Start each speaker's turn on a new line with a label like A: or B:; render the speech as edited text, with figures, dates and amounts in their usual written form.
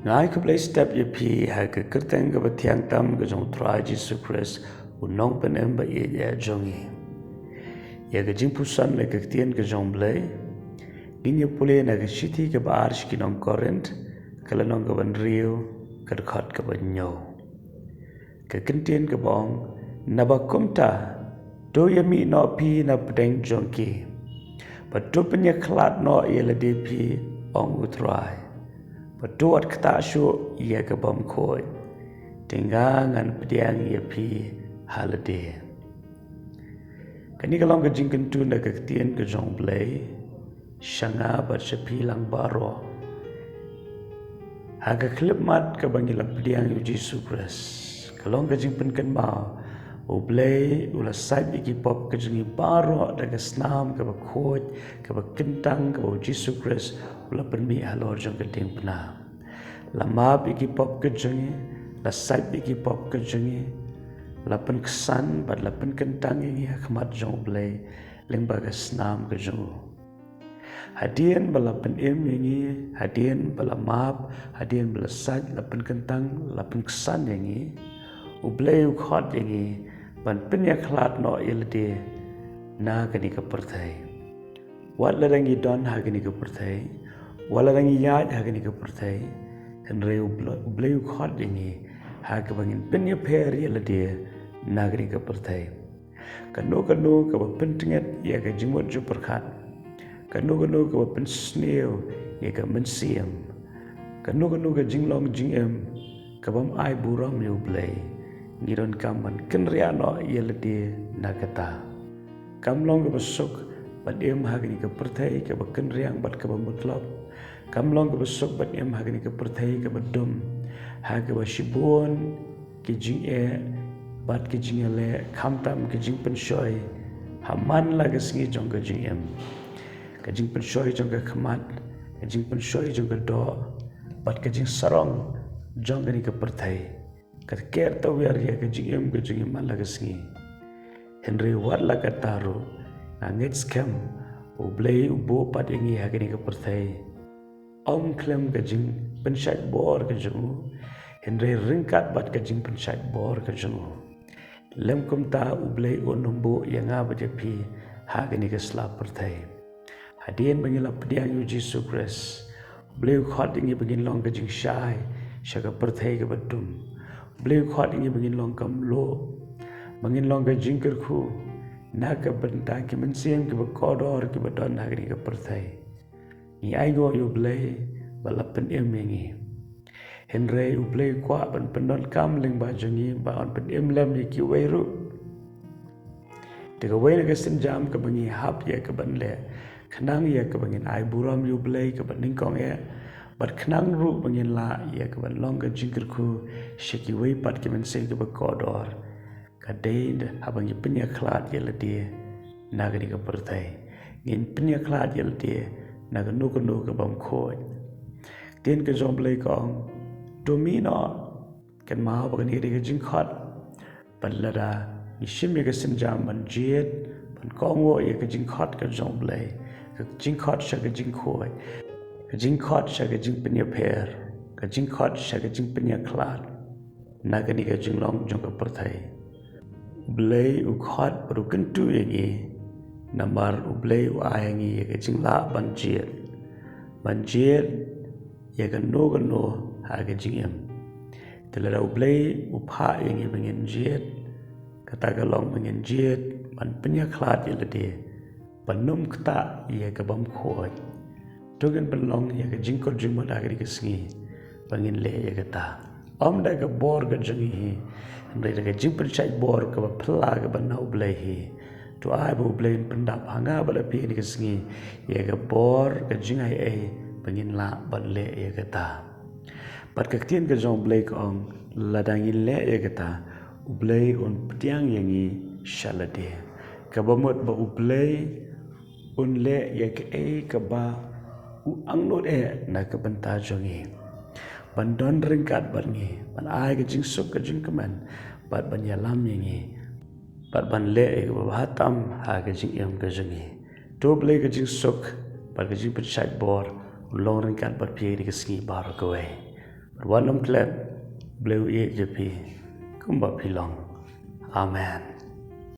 A: Ngai ku play step ye pi ha ke kerteng ke batiang tam ke jong try Jesus Christ unong penem ba ye ya jongi ya ke jingpuson le ke tien ke jong blay ginya pule na ke shiti ke ba arsh ki nong korent kala nong ke ban rio ke khat ke ban nyo ke kentien ke bong na ba kumta do ye mi no pi na pedeng jongki but do penya klat no ye le de pi ong utrai Batuat kata syu ia ke bom koi tinggangan pediang ia pi halade kani kalong ke jingken tu na ke tien ke jong blay shanga bar shapi lang baro haga klip mat ke bangila pediang yu Jesus Christ kalong ke jingpen kan mau ublay ula saib iki pop ke jingi baro daga snam ke ba koi ke ba kentang ke ba Jesus Christ ula penmi halor jong ke ting pena la map iki pop ke jingi la saib iki pop ke jingi la pen kesan bad la pen kentang ini khmat jong blay leng ba ke snam ke jong hadian bala pen ini hadian bala map hadian bala saib la pen kentang la pen kesan ini ublay u khot ini ban penya khlat no ilde na gani ka pyrthei wat la rangi don ha gani ka pyrthei wala rangi yaad ha gani ka pyrthei kan re ublay u khot ini ha ka bangin Pyniapher ilde na gani ka pyrthei kanu ka pentinget ya ka jingwat ju perkhat kanu ka pen sneo ya ka mensiam kanu ka jinglong jingem ka bam ai buram yu blay ngiron kaman kenriano yeldi nakata kamlong ke besok bad em hagni ke pyrthei ke kenriang bad ke mutlab kamlong ke besok bad em hagni ke pyrthei ke bedum hag ke shibon ke jing e bad ke jing le khamtam ke jing penshoy haman la ke singi jong ke jing em ke jing penshoy jong ke khmat ke jing penshoy jong ke do bad ke jing sarong jong ke pyrthei Kerker tahu ya ke jingem malah kesengi. Henry wat la kataru angit scam ublay ubo pat ingi hagini ke pyrthei. Om klem ke jing pensat bor ke jengu. Henry ringkat bat ke jing pensat bor ke jengu. Lem kumta ublay unombo yang ngaba jepi hagini ke slap pyrthei. Hadian bangila pediang yu Jesus Christ. Ublay khot ingi bangin long ke jing syai syaga pyrthei ke bedum. Beliau kuat ini bangin long kam lo, bangin long ke jingker ku, nak ke bentang ke mensiam ke berkodor ke berdon hari ke pyrthei. Ni aigo yu blay balapen emengi. Henry yu blay kuat ban pendon kam leng bajongi baon pen emlem ni ki weiru. Tega wei ke senjam ke bangi hap ya ke banle, kenang ya ke bangin ai buram yu blay ke baningkong ya. Bat kenang ru bangin la ya ke ban long ke jingker ku syaki wei pat ke mensen ke berkodor kadai habangi penya klat ya ledi nagari ke pyrthei ngin penya klat ya ledi naganu ke bam khoi tin ke jomblei kong domino kan mau bagani ke jingkhat balada ishim ya ke senjam ban jet ban kongwo ya ke jingkhat ke jomblei ke jingkhat sya ke jingkhoi Kajingkot sya kajing Pyniapher, kajingkot sya kajing Pyniaklat, nagani kajing long jong ke pyrthei. Ublay ukhot baru kentu yangi, nambar ublay uayangi ya kajing la banjir ya kano ha kajing em. Telara ublay upha yangi bangin jet, kata kalong bangin jet, ban Pyniaklat ya lede, banum kata ya kabam khoi. Tugan belong ya ke jingkot jingmot agri ke sengi bangin le ya kata om da ke bor ke jengi hi ndai da ke jingper chai bor ke phla ke banau blai hi to ai bu blai pendap hanga bala pi ni ke sengi ya ke bor ke jingai ai bangin la ban le ya kata pat ke tien ke jong blai ko ong ladangin le ya kata ublai on ptiang yangi shalade ke bamot ba ublai un le ya ke ai ke ba angnot na ke benta jongi bandon ringkat bangi ban ai ke jing suk ke jing keman bat ban yalam yangi bat ban le ke bahatam ha ke jing yam ke jongi to ble ke jing suk bat ke jing pechai bor long ringkat bat pi ke singi bar ko One klep bleu ye jepi kumba pilong. Amen.